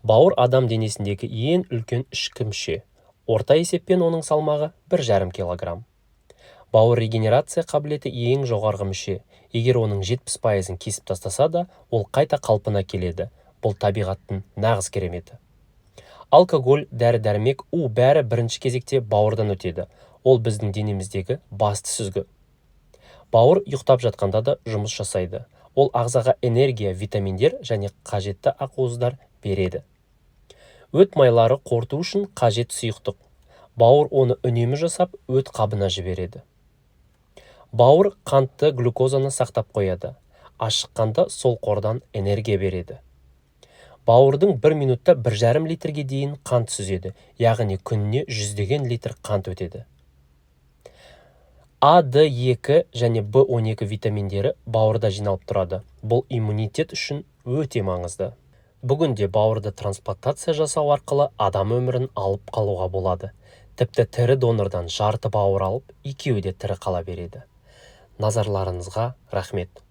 Бауыр адам денесіндегі ең үлкен ішкі мүше. Орта есеппен оның салмағы 1,5 килограмм. Бауыр регенерация қабілеті ең жоғарғы мүше. Егер оның 70%-ын кесіп тастаса да, ол қайта қалпына келеді. Бұл табиғаттың нағыз кереметі. Алкоголь, дәрі-дәрмек, бәрі бірінші кезекте бауырдан өтеді. Ол біздің денеміздегі басты сүзгі. Бауыр ұйықтап жатқанда да жұмыс жасайды. Ол ағзаға энергия, витаминдер және қажетті ақуыздар береді. Өт майлары қорыту үшін қажет сұйықтық. Бауыр оны үнемі жасап, өт қабына жібереді. Бауыр қантты глюкозаны сақтап қояды. Ашыққанда сол қордан энергия береді. Бауырдың 1 минутта 1,5 литрге дейін қант сүзеді, яғни күніне 100 литр қант өтеді. А, Д, 2 және В12 витаминдері бауырда жиналып тұрады. Бұл иммунитет үшін өте маңызды. Бүгінде бауырды трансплантация жасау арқылы адам өмірін алып қалуға болады. Тіпті тірі донордан жарты бауыр алып, екеуі де тірі қала береді. Назарларыңызға рахмет.